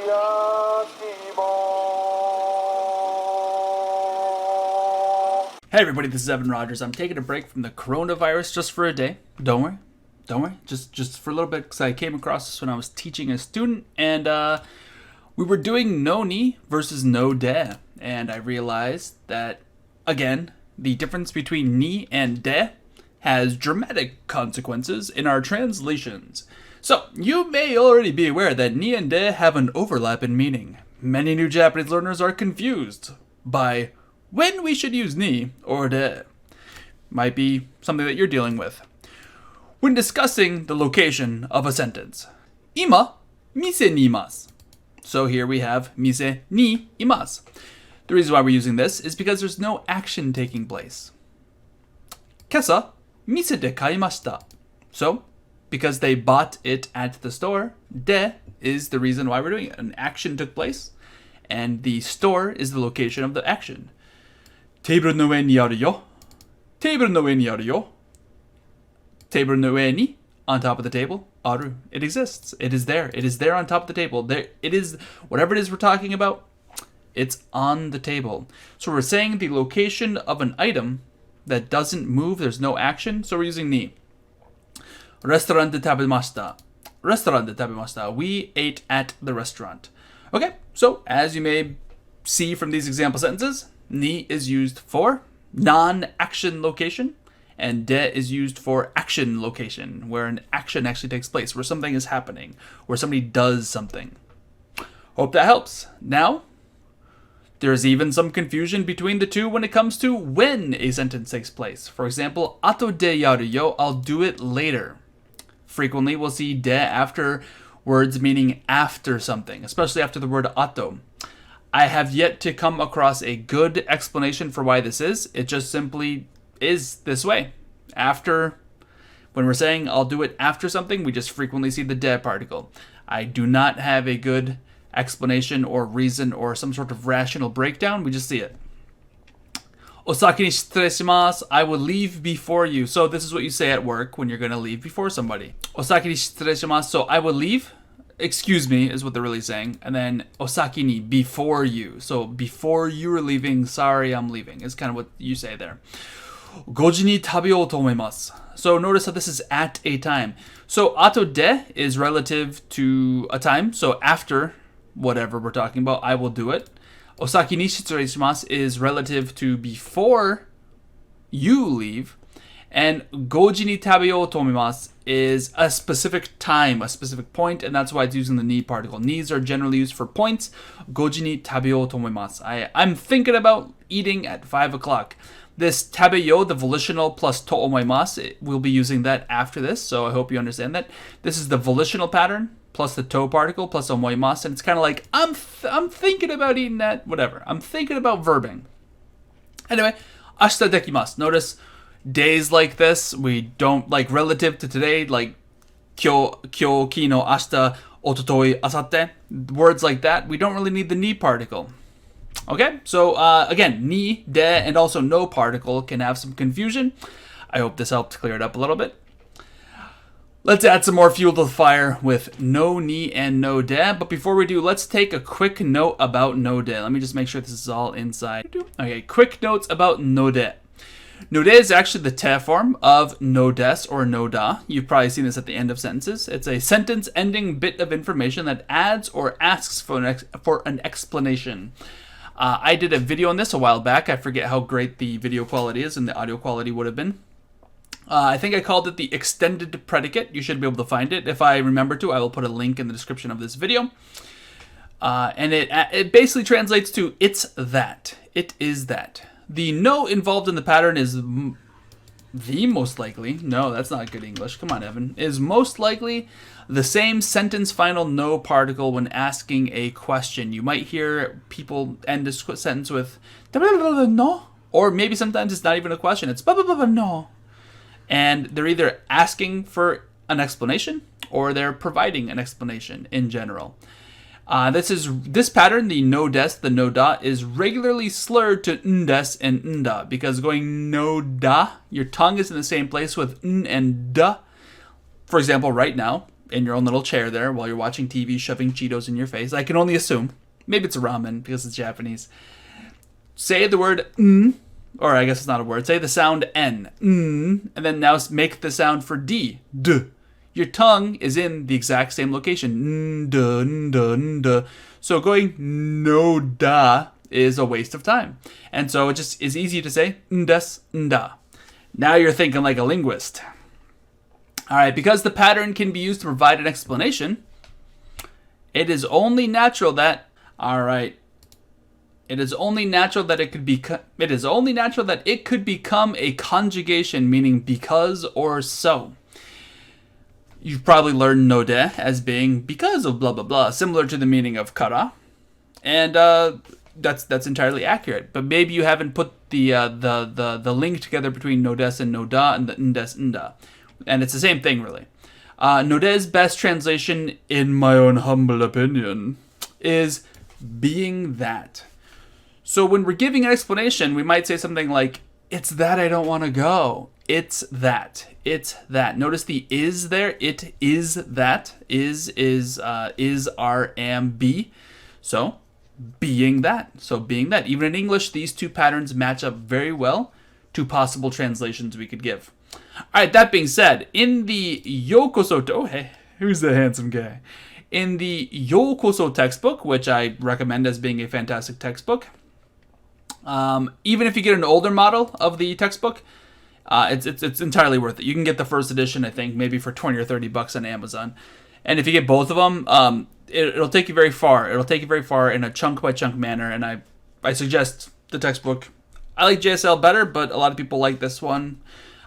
Hey everybody, this is Evan Rogers. I'm taking a break from the coronavirus just for a day. Don't worry. Just for a little bit, because I came across this when I was teaching a student, and we were doing no ni versus no de, and I realized that, again, the difference between ni and de has dramatic consequences in our translations. So, you may already be aware that ni and de have an overlap in meaning. Many new Japanese learners are confused by when we should use ni or de. Might be something that you're dealing with. When discussing the location of a sentence, ima, mise ni imasu. So here we have mise ni imasu. The reason why we're using this is because there's no action taking place. Kesa, mise de kaimashita. So, because they bought it at the store, de is the reason why we're doing it. An action took place, and the store is the location of the action. Table no ue ni aru yo. Table no ue ni aru yo. Table no ue ni, on top of the table, aru. It exists. It is there. It is there on top of the table. There it is. Whatever it is we're talking about, it's on the table. So we're saying the location of an item that doesn't move. There's no action. So we're using ni. Restaurant de tabemashita. Restaurant de tabemashita. We ate at the restaurant. Okay. So as you may see from these example sentences, ni is used for non-action location, and de is used for action location, where an action actually takes place, where something is happening, where somebody does something. Hope that helps. Now, there's even some confusion between the two when it comes to when a sentence takes place. For example, ato de yaru yo, I'll do it later. Frequently, we'll see de after words meaning after something, especially after the word ato. I have yet to come across a good explanation for why this is. It just simply is this way. After, when we're saying I'll do it after something, we just frequently see the de particle. I do not have a good explanation or reason or some sort of rational breakdown. We just see it. Osaki ni shitare I will leave before you. So this is what you say at work when you're going to leave before somebody. Osaki ni shitare so I will leave. Excuse me is what they're really saying. And then osaki ni, before you. So before you were leaving, sorry, I'm leaving, is kind of what you say there. Goji ni tabeyou to omoimasu. So notice how this is at a time. So ato de is relative to a time. So after whatever we're talking about, I will do it. Osaki ni shitsurei shimasu is relative to before you leave. And goji ni tabeyou to omoimasu is a specific time, a specific point, and that's why it's using the ni particle. Ni's are generally used for points. Goji ni tabeyou to omoimasu. I'm thinking about eating at 5 o'clock. This tabeyou, the volitional plus to omoimasu, we'll be using that after this, so I hope you understand that. This is the volitional pattern plus the to particle plus omoimasu, and it's kind of like, I'm thinking about eating that, whatever. I'm thinking about verbing. Anyway, ashita dekimasu. Notice days like this, we don't, like relative to today, like kyo, kino, ashita, ototoi, asatte. Words like that, we don't really need the ni particle. Okay, so again, ni, de, and also no particle can have some confusion. I hope this helped clear it up a little bit. Let's add some more fuel to the fire with no ni and no de. But before we do, let's take a quick note about no de. Let me just make sure this is all inside. Okay, quick notes about no de. No de is actually the te form of no des or no da. You've probably seen this at the end of sentences. It's a sentence ending bit of information that adds or asks for an explanation. I did a video on this a while back. I forget how great the video quality is and the audio quality would have been. I think I called it the extended predicate. You should be able to find it. If I remember to, I will put a link in the description of this video. And it basically translates to it's that. It is that. The no involved in the pattern is the most likely. No, that's not good English. Come on, Evan. Is most likely the same sentence final no particle when asking a question. You might hear people end a sentence with no, or maybe sometimes it's not even a question. It's no. And they're either asking for an explanation or they're providing an explanation in general. This pattern, the no des, the no da, is regularly slurred to ndes and nda because going no da, your tongue is in the same place with n and da. For example, right now, in your own little chair there while you're watching TV, shoving Cheetos in your face. I can only assume. Maybe it's ramen because it's Japanese. Say the word or I guess it's not a word. Say the sound N, and then now make the sound for D, D. Your tongue is in the exact same location, So going no da is a waste of time. And so it just is easy to say ndes, nda. Now you're thinking like a linguist. All right, because the pattern can be used to provide an explanation, it is only natural that it could become a conjugation meaning because or so. You've probably learned no de as being because of blah blah blah, similar to the meaning of kara, and that's entirely accurate. But maybe you haven't put the link together between no des and no da and the ndes nda, and it's the same thing really. No de's best translation, in my own humble opinion, is being that. So when we're giving an explanation, we might say something like, it's that I don't want to go. It's that. It's that. Notice the is there. It is that. Is, are, am, be. So being that. So being that. Even in English, these two patterns match up very well to possible translations we could give. All right, that being said, in the Yokoso, hey, who's the handsome guy? In the Yokoso textbook, which I recommend as being a fantastic textbook, even if you get an older model of the textbook, it's entirely worth it. You can get the first edition, I think, maybe for $20 or $30 on Amazon. And if you get both of them, it'll take you very far. It'll take you very far in a chunk by chunk manner. And I suggest the textbook. I like JSL better, but a lot of people like this one.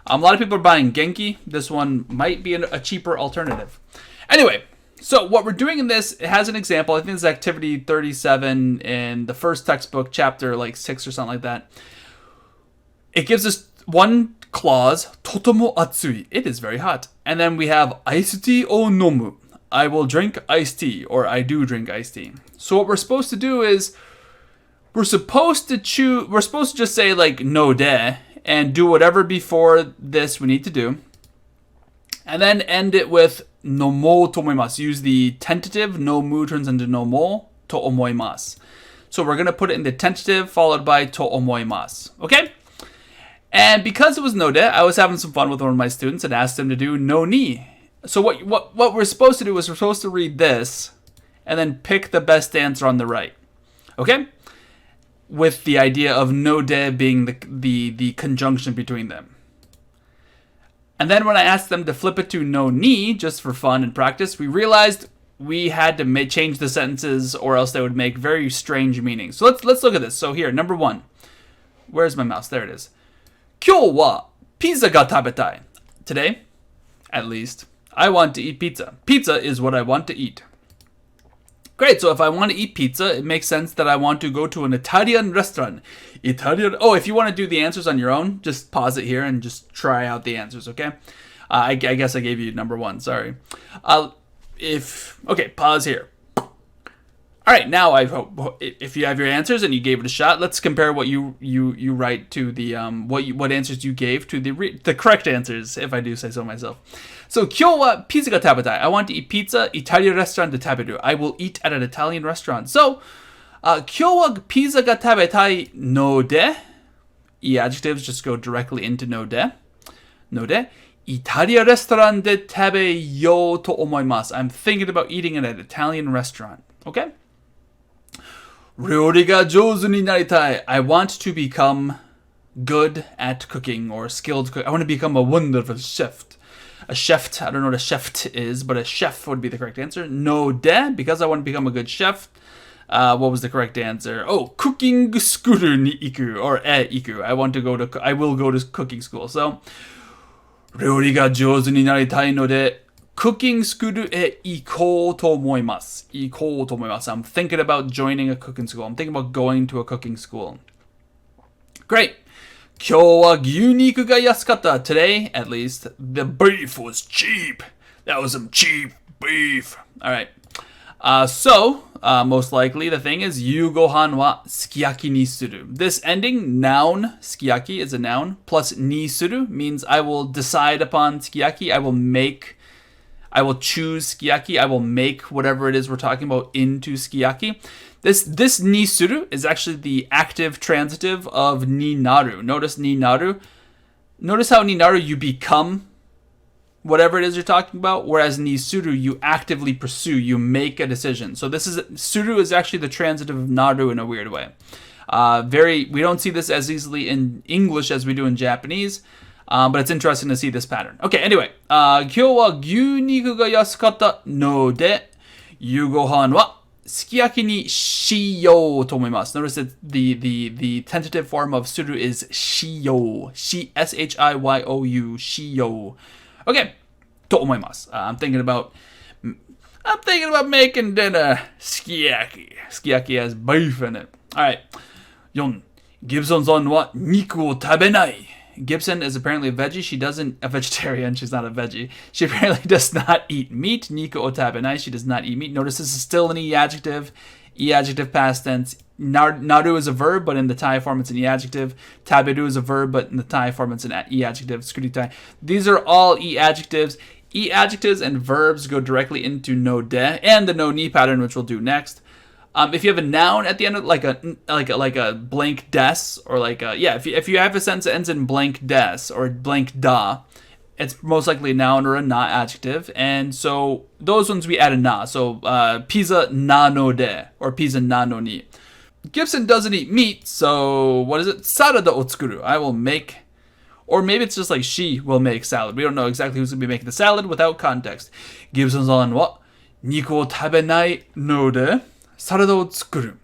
A lot of people are buying Genki. This one might be a cheaper alternative. Anyway, so what we're doing in this, it has an example. I think it's activity 37 in the first textbook, chapter like 6 or something like that. It gives us one clause, totomo atsui. It is very hot. And then we have iced tea o nomu. I will drink iced tea, or I do drink iced tea. So what we're supposed to do is we're supposed to just say like no de and do whatever before this we need to do. And then end it with nomo to omoimasu. Use the tentative, no mu turns into nomo to omoimasu. So we're going to put it in the tentative followed by to omoimasu. Okay? And because it was no de, I was having some fun with one of my students and asked him to do no ni. So what we're supposed to do is we're supposed to read this and then pick the best answer on the right. Okay? With the idea of no de being the conjunction between them. And then when I asked them to flip it to no ni, just for fun and practice, we realized we had to change the sentences or else they would make very strange meanings. So let's look at this. So here, number 1. Where's my mouse? There it is. 今日は pizza ga tabetai. Today, at least, I want to eat pizza. Pizza is what I want to eat. Great, so if I want to eat pizza, it makes sense that I want to go to an Italian restaurant. Oh, if you want to do the answers on your own, just pause it here and just try out the answers, okay? I guess I gave you number 1, sorry. Okay, pause here. All right, now I hope if you have your answers and you gave it a shot, let's compare what you write to the what answers you gave to the correct answers, if I do say so myself. So 今日は pizza ga tabetai. I want to eat pizza. Italian restaurant de taberu. I will eat at an Italian restaurant. So 今日は pizza ga tabetai no de. E adjectives just go directly into no de. No de. Italian restaurant de tabeyo to omoimasu. I'm thinking about eating at an Italian restaurant. Okay? 料理が上手になりたい. I want to become good at cooking or skilled cook. I want to become a wonderful chef. A chef, I don't know what a chef is, but a chef would be the correct answer. No de, because I want to become a good chef. What was the correct answer? Oh, cooking school ni iku, or iku. I will go to cooking school. So, 料理が上手になりたいので cooking school e ikou to omoimasu. Ikou to omoimasu. I'm thinking about joining a cooking school. I'm thinking about going to a cooking school. Great. 今日は牛肉が安かった. Today, at least, the beef was cheap. That was some cheap beef. All right. So, most likely, the thing is, 夕ご飯はすき焼きにする. This ending, noun, すき焼き is a noun, plus にする means I will decide upon すき焼き. I I will choose sukiyaki. I will make whatever it is we're talking about into sukiyaki. This ni suru is actually the active transitive of ni naru. Notice ni naru. Notice how ni naru you become whatever it is you're talking about, whereas ni suru you actively pursue, you make a decision. So suru is actually the transitive of naru in a weird way. We don't see this as easily in English as we do in Japanese, but it's interesting to see this pattern. Okay, anyway, 今日は牛肉が安かったので、夕ご飯はすき焼きにしようと思います. Notice that the tentative form of suru is shiyou. S-H-I-Y-O-U. Shiyou. Okay, と思います. I'm thinking about making dinner. Sukiyaki. Sukiyaki has beef in it. Alright. 4. Gibson さんは肉を食べない. Gibson is apparently a vegetarian. She's not a veggie. She apparently does not eat meat. Niku o tabenai. She does not eat meat. Notice this is still an e-adjective. E-adjective past tense. Naru is a verb, but in the Thai form it's an e-adjective. Taberu is a verb, but in the Thai form it's an e-adjective. Skuritai. These are all e-adjectives. E-adjectives and verbs go directly into no de and the no ni pattern, which we'll do next. If you have a noun at the end of like a blank des or if you have a sentence that ends in blank des or blank da, it's most likely a noun or a na adjective, and so those ones we add a na. So pizza na no de or pizza na no ni. Gibson doesn't eat meat, so what is it? Sarada o tsukuru. I will make, or maybe it's just like she will make salad. We don't know exactly who's gonna be making the salad without context. Gibson's on what? Niku o tabenai no de. サラダを作る.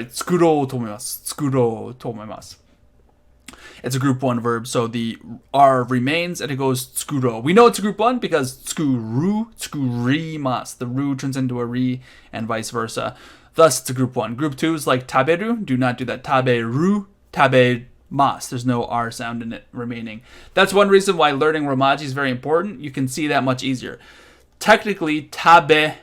作ろうと思います. 作ろうと思います. It's a group 1 verb, so the R remains and it goes tsukuro. We know it's a group 1 because tsukuru, tsukurimasu. The ru turns into a ri and vice versa. Thus, it's a group 1. Group 2 is like taberu. Do not do that. Taberu, tabemasu. There's no R sound in it remaining. That's one reason why learning Romaji is very important. You can see that much easier. Technically, taberu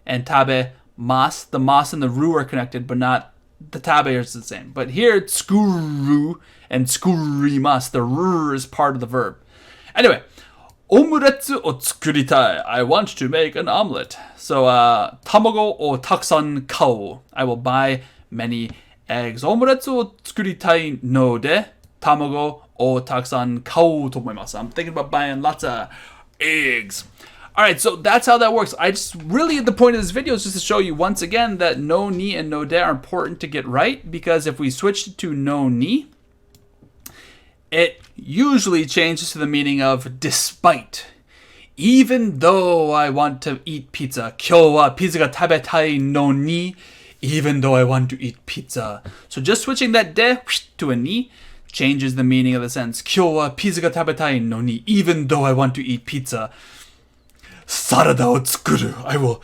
and tabe mas. The mas and the ru are connected, but not the tabe is the same. But here, tsukuru and tsukurimasu, the ru is part of the verb. Anyway, omuretsu o tsukuritai. I want to make an omelet. So, tamago o takusan kao. I will buy many eggs. Omuretsu o tsukuritai no de, tamago o takusan kao to omoimasu. I'm thinking about buying lots of eggs. Alright, so that's how that works. The point of this video is just to show you once again that no ni and no de are important to get right, because if we switch to no ni, it usually changes to the meaning of despite. Even though I want to eat pizza. 今日はピザが食べたいのに even though I want to eat pizza. So just switching that de to a ni changes the meaning of the sentence. 今日はピザが食べたいのに even though I want to eat pizza. サラダを作る. I will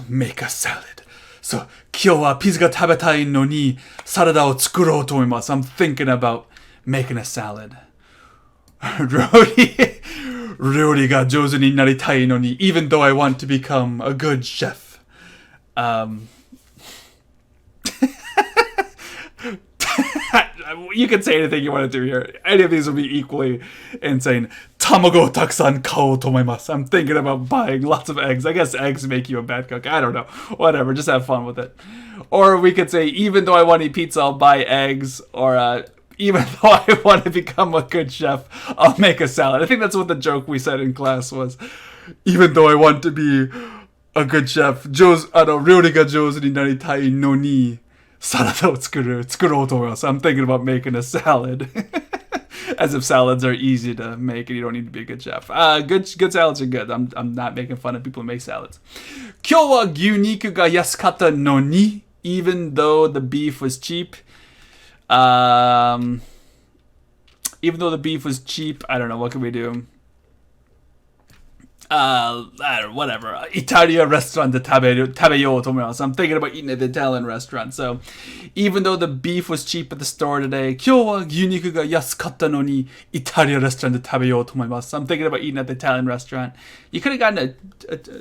make a salad. So, 今日はピザが食べたいのにサラダを作ろうと思います. I'm thinking about making a salad. 料理が上手になりたいのに even though I want to become a good chef. You can say anything you want to do here. Any of these will be equally insane. Tamago takusan kao to omoimasu. I'm thinking about buying lots of eggs. I guess eggs make you a bad cook. I don't know. Whatever. Just have fun with it. Or we could say, even though I want to eat pizza, I'll buy eggs. Or even though I want to become a good chef, I'll make a salad. I think that's what the joke we said in class was. Even though I want to be a good chef, 料理が上手になりたいのに サラダを作ろうと思います. I'm thinking about making a salad. As if salads are easy to make and you don't need to be a good chef. Good salads are good. I'm not making fun of people who make salads. 今日は牛肉が安かったのに even though the beef was cheap. Even though the beef was cheap, I don't know, what can we do? I don't know, whatever. Italia restaurant で食べようと思います. I'm thinking about eating at the Italian restaurant. So, even though the beef was cheap at the store today, 今日は牛肉が安かったのに Italia restaurant で食べようと思います. I'm thinking about eating at the Italian restaurant. You could have gotten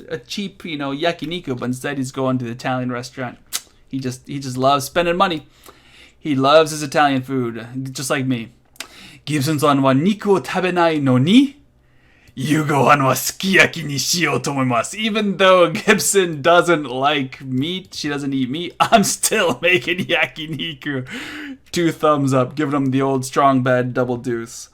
a cheap, yakiniku, but instead he's going to the Italian restaurant. He just loves spending money. He loves his Italian food, just like me. Gibson さんは肉を食べないのに Yugohan wa sukiyaki ni shiyou tomoimasu. Even though Gibson doesn't like meat, she doesn't eat meat, I'm still making yakiniku. 2 thumbs up, giving them the old strong bad double deuce.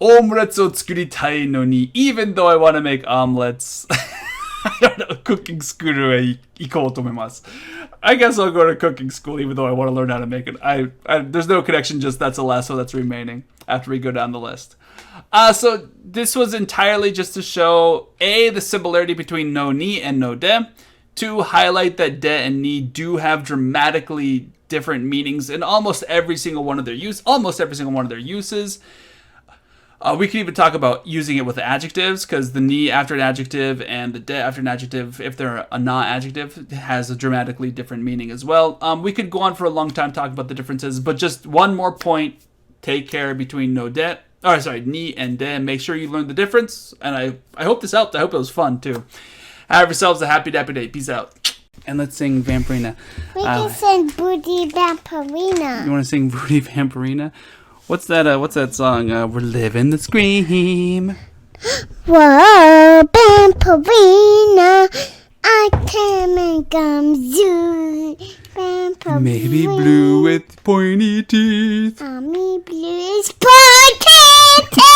Omelets o tsukuritai no ni. Even though I want to make omelets, I don't know, cooking school e ikou tomoimasu. I guess I'll go to cooking school even though I want to learn how to make it. There's no connection, just that's the last one that's remaining after we go down the list. So this was entirely just to show A, the similarity between no ni and no de, to highlight that de and ni do have dramatically different meanings in almost every single one of their uses. We could even talk about using it with adjectives, because the ni after an adjective and the de after an adjective, if they're a na-adjective, has a dramatically different meaning as well. We could go on for a long time talking about the differences, but just one more point, take care between ni and de. Make sure you learn the difference, and I hope this helped. I hope it was fun too. Have yourselves a happy dappy day. Peace out. And let's sing Vampirina. We can sing Booty Vampirina. You want to sing Booty Vampirina? What's that song? We're living the scream. Whoa, Vampirina, I can make zoo. Vampirina. Maybe blue with pointy teeth. Me blue is pointy teeth.